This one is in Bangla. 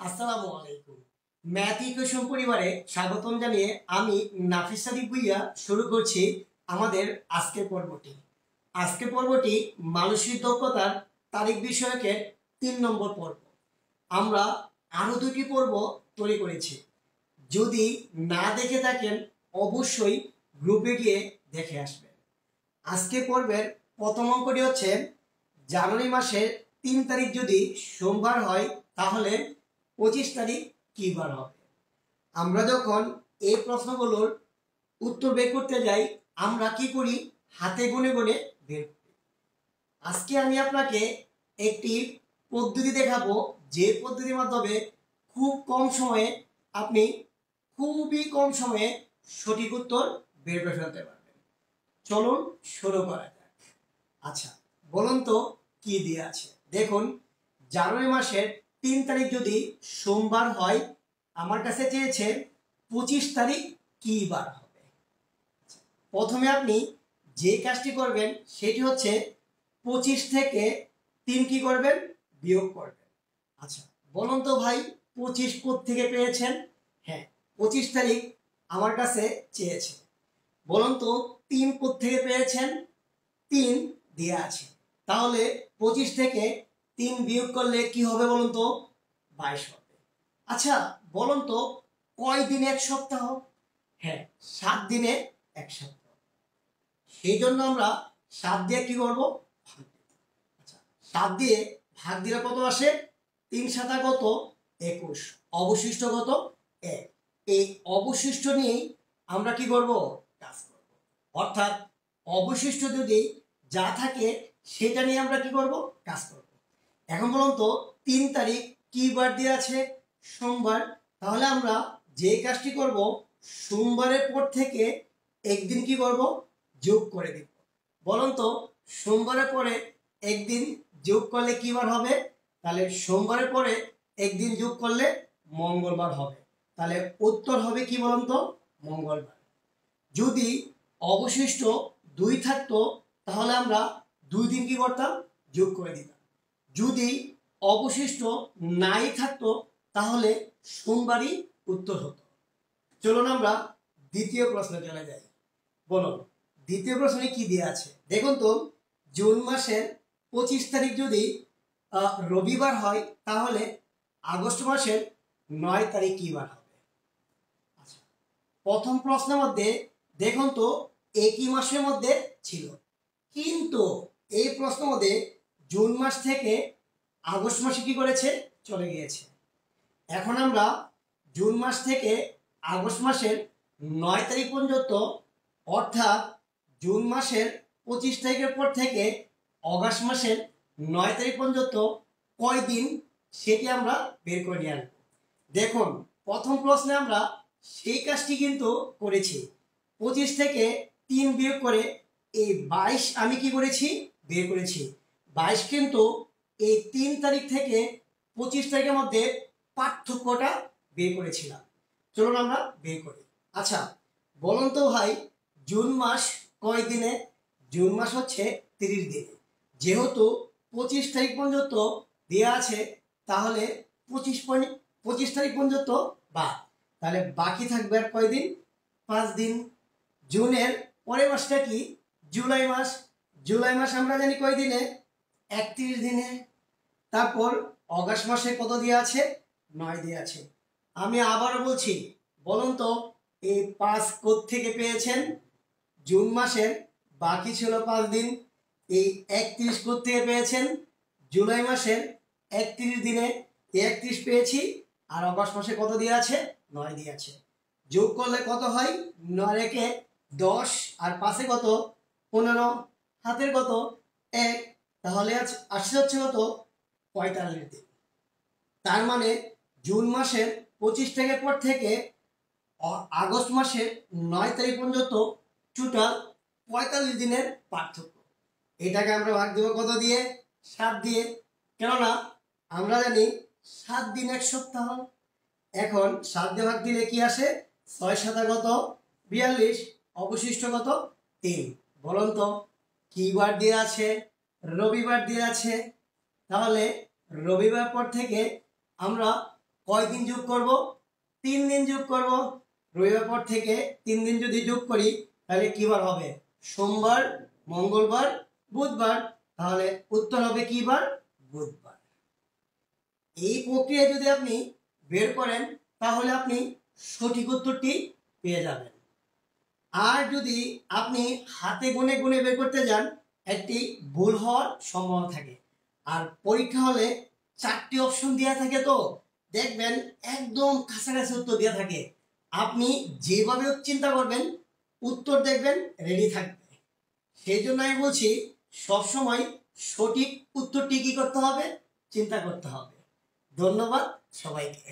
আসসালামু আলাইকুম। ম্যাথ ইকুয়েশন পরিবারে স্বাগতম জানিয়ে আমি নাফিস সাদিক ভুইয়া শুরু করছি আমাদের আজকের পর্বটি। আজকের পর্বটি মানসিক দক্ষতার তারিখ বিষয়কের 3 নম্বর পর্ব। আমরা আরও 2টি পর্ব তৈরি করেছি। যদি না দেখে থাকেন অবশ্যই গ্রুপে গিয়ে দেখে আসবেন। আজকে পর্বের প্রথম অঙ্কটি হচ্ছে জানুয়ারি মাসের 3 তারিখ যদি সোমবার হয় তাহলে 25 তারিখ কি বার হবে। আমরা যখন এই প্রশ্নগুলোর উত্তর বের করতে যাই আমরা কি করি, হাতে গুনে গুনে বের করি। আজকে আমি আপনাকে একটি পদ্ধতি দেখাবো যে পদ্ধতির মাধ্যমে আপনি খুবই কম সময়ে সঠিক উত্তর বের করে ফেলতে পারবেন। চলুন শুরু করা যাক। আচ্ছা, বলুন তো কি দিয়ে আছে। দেখুন, জানুয়ারি মাসের 3 তারিখ যদি সোমবার হয়, আমার কাছে চেয়েছে 25 তারিখ কি বার হবে। প্রথমে আপনি যে কাজটি করবেন সেটি হচ্ছে 25 থেকে 3 কি করবেন, বিয়োগ করবেন। আচ্ছা, বলুন তো ভাই 25 কোত্থেকে পেয়েছেন। হ্যাঁ, 25 তারিখ আমার কাছে চেয়েছে। বলুন তো 3 কোত্থেকে পেয়েছেন। 3 দেয়া আছে, তাহলে 25 থেকে 3 বিয়োগ করলে কি হবে বলুন তো, 22 হবে। আচ্ছা, বলুন তো কয় দিনে এক সপ্তাহ। হ্যাঁ, 7 দিনে এক সপ্তাহ। সেই জন্য আমরা 7 দিয়ে কি করব, ভাগ দেব। আচ্ছা, 7 দিয়ে ভাগ দিলে কত আসে, 3 7 কত, 21। অবশিষ্ট কত, 1। এই অবশিষ্ট নিয়েই আমরা কি করব, কাজ করব। অর্থাৎ অবশিষ্ট যদি যা থাকে সেটা নিয়ে আমরা কি করব, কাজ করব। এখন বলুন তো 3 তারিখ কি বার দিয়ে আছে, সোমবার। তাহলে আমরা যে কাজটি করব, সোমবারের পর থেকে একদিন কি করব, যোগ করে দিব। বলুন তো সোমবারের পরে একদিন যোগ করলে কি বার হবে। তাহলে সোমবারের পরে একদিন যোগ করলে মঙ্গলবার হবে। তাহলে উত্তর হবে কি বলুন তো, মঙ্গলবার। যদি অবশিষ্ট 2 থাকতো তাহলে আমরা 2 দিন কি করতাম, যোগ করে দিতাম। যদি অবশিষ্ট নাই থাকতো তাহলে সোমবারই উত্তর হতো। চলুন আমরা দ্বিতীয় প্রশ্নে চলে যাই। বলুন দ্বিতীয় প্রশ্নে কি দেওয়া আছে। দেখুন তো, জুন মাসের 25 তারিখ যদি রবিবার হয় তাহলে আগস্ট মাসের 9 তারিখ কি বার হবে। আচ্ছা, প্রথম প্রশ্নের মধ্যে দেখুন তো একই মাসের মধ্যে ছিল, কিন্তু এই প্রশ্নের মধ্যে জুন মাস থেকে আগস্ট মাসে কি করেছে, চলে গিয়েছে। এখন আমরা জুন মাস থেকে আগস্ট মাসের 9 তারিখ পর্যন্ত, অর্থাৎ জুন মাসের 25 তারিখের পর থেকে অগাস্ট মাসের 9 তারিখ পর্যন্ত কয় দিন সেটি আমরা বের করে নিয়ে আসবো। দেখুন, প্রথম প্রশ্নে আমরা সেই কাজটি কিন্তু করেছি। 25 থেকে 3 বিয়োগ করে এই 22 আমি কি করেছি, বের করেছি। 22 কিন্তু এই 3 তারিখ থেকে 25 তারিখের মধ্যে পার্থক্যটা বের করেছিলাম। চলুন আমরা বের করি। আচ্ছা, বলুন তো ভাই জুন মাস কয় দিনে। জুন মাস হচ্ছে 30 দিনে। যেহেতু 25 তারিখ পর্যন্ত দেওয়া আছে তাহলে 25 তারিখ পর্যন্ত বাদ, তাহলে বাকি থাকবে আর কয় দিন, 5 দিন। জুনের পরের মাসটা কি, জুলাই মাস। জুলাই মাস আমরা জানি কয় দিনে, 31 দিনে। তারপর অগাস্ট মাসে কত দেওয়া আছে, 9 দেওয়া আছে। আমি আবারও বলছি, বলুন তো এই 5 কোত্থেকে পেয়েছেন। জুন মাসের বাকি ছিল 5 দিন। এই 31 কোত্থেকে পেয়েছেন, জুলাই মাসের 31 দিনে 31 পেয়েছি। আর অগাস্ট মাসে কত দেওয়া আছে, 9 দেওয়া আছে। যোগ করলে কত হয়, 9 একে 10 আর 5 কত, 15, হাতের কত 1, তাহলে আসছে হচ্ছে কত, 45 দিন। তার মানে জুন মাসের 25 তারিখের পর থেকে আগস্ট মাসের 9 তারিখ পর্যন্ত টোটাল 45 দিনের পার্থক্য। এটাকে আমরা ভাগ দেবো কত দিয়ে, 7 দিয়ে। কেননা আমরা জানি 7 দিন এক সপ্তাহ। এখন 7 দিয়ে ভাগ দিলে কি আসে, 6 7 কত, 42। অবশিষ্ট কত, 3। বলুন তো কি বার দিয়ে আছে, রবিবার দিয়ে আছে। তাহলে রবিবার পর থেকে আমরা কয়দিন যোগ করব? 3 দিন যোগ করব। রবিবার পর থেকে 3 দিন যদি যোগ করি তাহলে কি বার হবে? সোমবার, মঙ্গলবার, বুধবার। তাহলে উত্তর হবে কি বার? বুধবার। এই প্রক্রিয়া যদি আপনি বের করেন তাহলে আপনি সঠিক উত্তরটি পেয়ে যাবেন। আর যদি আপনি হাতে গুনে গুনে বের করতে যান একটি ভুল হওয়ার সম্ভাবনা থাকে। আর পরীক্ষা হলে 4টি অপশন দেওয়া থাকে, তো দেখবেন একদম কাছাকাছি উত্তর দেওয়া থাকে। আপনি যেভাবে চিন্তা করবেন উত্তর দেখবেন রেডি থাকবে। সেই জন্য আমি বলছি সবসময় সঠিক উত্তরটি কি করতে হবে? চিন্তা করতে হবে। ধন্যবাদ সবাইকে।